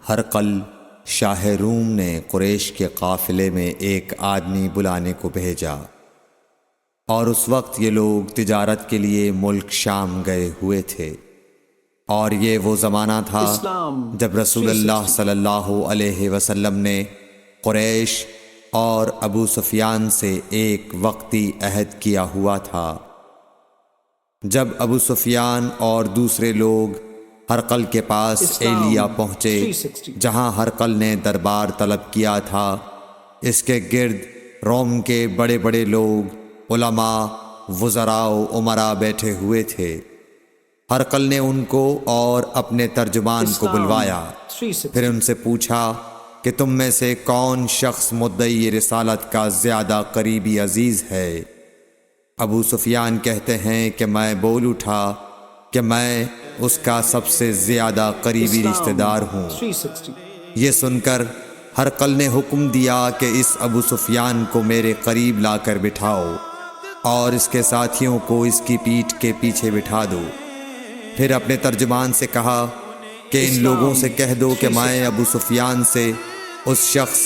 ہرقل شاہ روم نے قریش کے قافلے میں ایک آدمی بلانے کو بھیجا، اور اس وقت یہ لوگ تجارت کے لیے ملک شام گئے ہوئے تھے، اور یہ وہ زمانہ تھا جب رسول اللہ صلی اللہ علیہ وسلم نے قریش اور ابو سفیان سے ایک وقتی عہد کیا ہوا تھا۔ جب ابو سفیان اور دوسرے لوگ ہرقل کے پاس ایلیا پہنچے جہاں ہرقل نے دربار طلب کیا تھا، اس کے گرد روم کے بڑے بڑے لوگ، علماء، وزراء و امراء بیٹھے ہوئے تھے۔ ہرقل نے ان کو اور اپنے ترجمان کو بلوایا، پھر ان سے پوچھا کہ تم میں سے کون شخص مدعی رسالت کا زیادہ قریبی عزیز ہے؟ ابو سفیان کہتے ہیں کہ میں بول اٹھا کہ میں اس کا سب سے زیادہ قریبی رشتہ دار ہوں۔ یہ سن کر ہرقل نے حکم دیا کہ اس ابو سفیان کو میرے قریب لا کر بٹھاؤ اور اس کے ساتھیوں کو اس کی پیٹھ کے پیچھے بٹھا دو۔ پھر اپنے ترجمان سے کہا کہ ان لوگوں سے کہہ دو کہ میں ابو سفیان سے اس شخص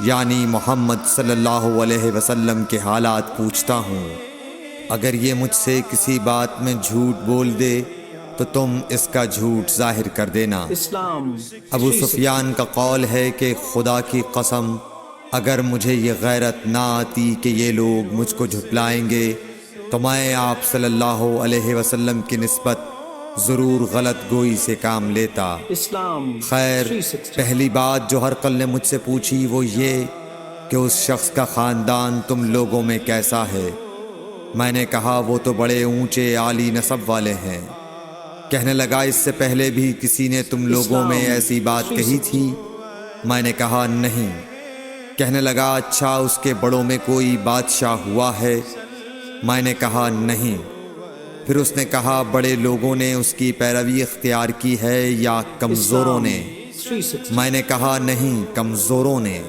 یعنی محمد صلی اللہ علیہ وسلم کے حالات پوچھتا ہوں، اگر یہ مجھ سے کسی بات میں جھوٹ بول دے تو تم اس کا جھوٹ ظاہر کر دینا۔ ابو سفیان کا قول ہے کہ خدا کی قسم اگر مجھے یہ غیرت نہ آتی کہ یہ لوگ مجھ کو جھٹلائیں گے تو میں آپ صلی اللہ علیہ وسلم کی نسبت ضرور غلط گوئی سے کام لیتا۔ خیر، پہلی بات جو ہرقل نے مجھ سے پوچھی وہ یہ کہ اس شخص کا خاندان تم لوگوں میں کیسا ہے؟ میں نے کہا وہ تو بڑے اونچے عالی نسب والے ہیں۔ کہنے لگا اس سے پہلے بھی کسی نے تم لوگوں میں ایسی بات کہی تھی؟ میں نے کہا نہیں۔ کہنے لگا اچھا اس کے بڑوں میں کوئی بادشاہ ہوا ہے؟ میں نے کہا نہیں۔ پھر اس نے کہا بڑے لوگوں نے اس کی پیروی اختیار کی ہے یا کمزوروں نے؟ میں نے کہا نہیں، کمزوروں نے۔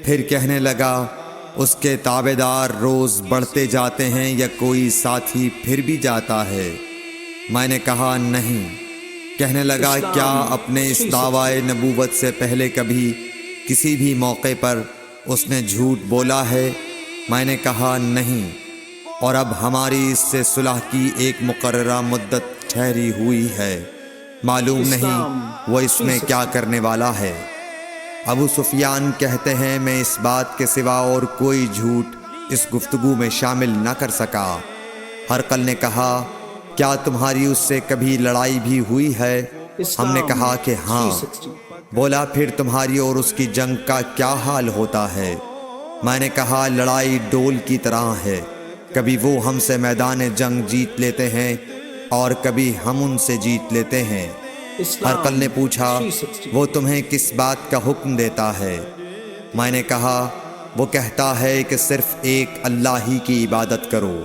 پھر کہنے لگا اس کے تابعدار روز بڑھتے جاتے ہیں یا کوئی ساتھی پھر بھی جاتا ہے؟ میں نے کہا نہیں۔ کہنے لگا کیا اپنے اس دعوی نبوت سے پہلے کبھی کسی بھی موقع پر اس نے جھوٹ بولا ہے؟ میں نے کہا نہیں، اور اب ہماری اس سے صلح کی ایک مقررہ مدت ٹھہری ہوئی ہے، معلوم نہیں وہ اس میں کیا کرنے والا ہے۔ ابو سفیان کہتے ہیں میں اس بات کے سوا اور کوئی جھوٹ اس گفتگو میں شامل نہ کر سکا۔ ہرقل نے کہا کیا تمہاری اس سے کبھی لڑائی بھی ہوئی ہے؟ ہم نے کہا کہ ہاں۔ بولا پھر تمہاری اور اس کی جنگ کا کیا حال ہوتا ہے؟ میں نے کہا لڑائی ڈول کی طرح ہے، کبھی وہ ہم سے میدان جنگ جیت لیتے ہیں اور کبھی ہم ان سے جیت لیتے ہیں۔ ہرقل نے پوچھا وہ تمہیں کس بات کا حکم دیتا ہے؟ میں نے کہا وہ کہتا ہے کہ صرف ایک اللہ ہی کی عبادت کرو،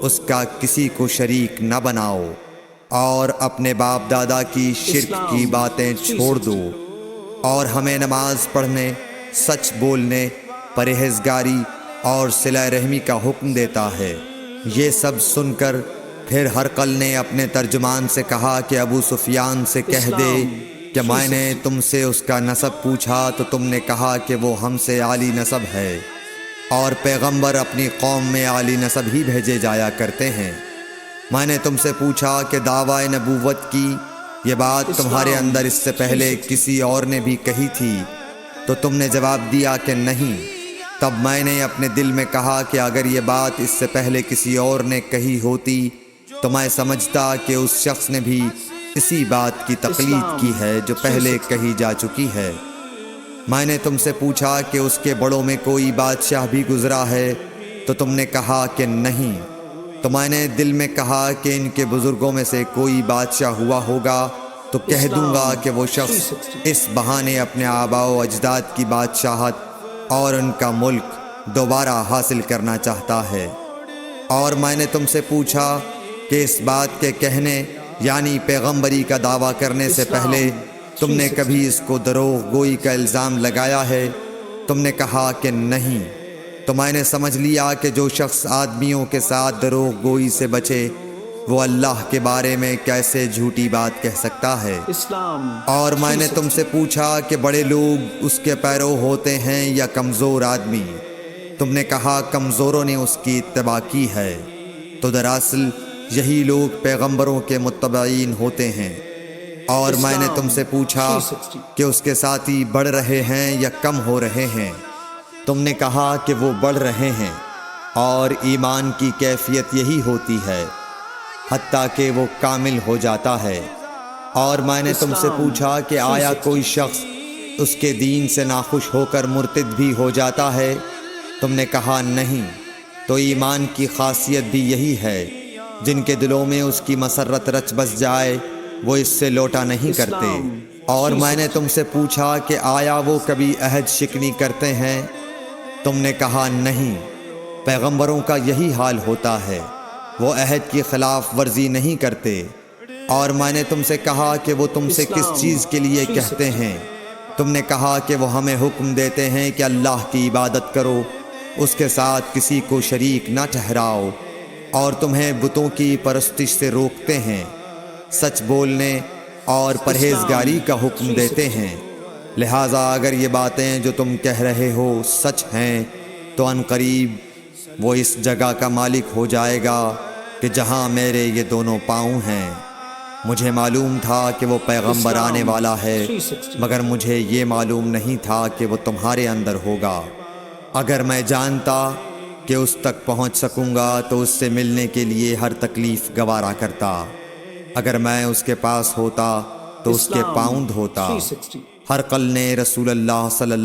اس کا کسی کو شریک نہ بناؤ، اور اپنے باپ دادا کی شرک کی باتیں چھوڑ دو، اور ہمیں نماز پڑھنے، سچ بولنے، پرہیزگاری اور صلہ رحمی کا حکم دیتا ہے۔ یہ سب سن کر پھر ہرقل نے اپنے ترجمان سے کہا کہ ابو سفیان سے کہہ دے کہ میں نے تم سے اس کا نسب پوچھا تو تم نے کہا کہ وہ ہم سے عالی نسب ہے، اور پیغمبر اپنی قوم میں عالی نسب ہی بھیجے جایا کرتے ہیں۔ میں نے تم سے پوچھا کہ دعوی نبوت کی یہ بات تمہارے اندر اس سے پہلے کسی اور نے بھی کہی تھی؟ تو تم نے جواب دیا کہ نہیں۔ تب میں نے اپنے دل میں کہا کہ اگر یہ بات اس سے پہلے کسی اور نے کہی ہوتی تو میں سمجھتا کہ اس شخص نے بھی اسی بات کی تقلید کی ہے جو پہلے کہی جا چکی ہے۔ میں نے تم سے پوچھا کہ اس کے بڑوں میں کوئی بادشاہ بھی گزرا ہے تو تم نے کہا کہ نہیں۔ تو میں نے دل میں کہا کہ ان کے بزرگوں میں سے کوئی بادشاہ ہوا ہوگا تو کہہ دوں گا کہ وہ شخص اس بہانے اپنے آباء و اجداد کی بادشاہت اور ان کا ملک دوبارہ حاصل کرنا چاہتا ہے۔ اور میں نے تم سے پوچھا کہ اس بات کے کہنے یعنی پیغمبری کا دعویٰ کرنے سے پہلے تم نے کبھی اس کو دروغ گوئی کا الزام لگایا ہے؟ تم نے کہا کہ نہیں۔ تو میں نے سمجھ لیا کہ جو شخص آدمیوں کے ساتھ دروغ گوئی سے بچے وہ اللہ کے بارے میں کیسے جھوٹی بات کہہ سکتا ہے؟ اور میں نے تم سے پوچھا کہ بڑے لوگ اس کے پیرو ہوتے ہیں یا کمزور آدمی؟ تم نے کہا کمزوروں نے اس کی اتباع کی ہے۔ تو دراصل یہی لوگ پیغمبروں کے متبعین ہوتے ہیں۔ اور میں نے تم سے پوچھا کہ اس کے ساتھی بڑھ رہے ہیں یا کم ہو رہے ہیں؟ تم نے کہا کہ وہ بڑھ رہے ہیں، اور ایمان کی کیفیت یہی ہوتی ہے حتیٰ کہ وہ کامل ہو جاتا ہے۔ اور میں نے تم سے پوچھا کہ آیا کوئی شخص اس کے دین سے ناخوش ہو کر مرتد بھی ہو جاتا ہے؟ تم نے کہا نہیں۔ تو ایمان کی خاصیت بھی یہی ہے، جن کے دلوں میں اس کی مسرت رچ بس جائے وہ اس سے لوٹا نہیں کرتے۔ اور میں نے تم سے پوچھا کہ آیا وہ کبھی عہد شکنی کرتے ہیں؟ تم نے کہا نہیں۔ پیغمبروں کا یہی حال ہوتا ہے، وہ عہد کی خلاف ورزی نہیں کرتے۔ اور میں نے تم سے کہا کہ وہ تم سے کس چیز کے لیے کہتے ہیں؟ تم نے کہا کہ وہ ہمیں حکم دیتے ہیں کہ اللہ کی عبادت کرو، اس کے ساتھ کسی کو شریک نہ ٹھہراؤ، اور تمہیں بتوں کی پرستش سے روکتے ہیں، سچ بولنے اور پرہیزگاری کا حکم دیتے ہیں۔ لہٰذا اگر یہ باتیں جو تم کہہ رہے ہو سچ ہیں تو عنقریب وہ اس جگہ کا مالک ہو جائے گا کہ جہاں میرے یہ دونوں پاؤں ہیں۔ مجھے معلوم تھا کہ وہ پیغمبر آنے والا ہے، مگر مجھے یہ معلوم نہیں تھا کہ وہ تمہارے اندر ہوگا۔ اگر میں جانتا کہ اس تک پہنچ سکوں گا تو اس سے ملنے کے لیے ہر تکلیف گوارا کرتا۔ اگر میں اس کے پاس ہوتا تو اس کے پاؤں دھوتا۔ ہر قل نے رسول اللہ صلی اللہ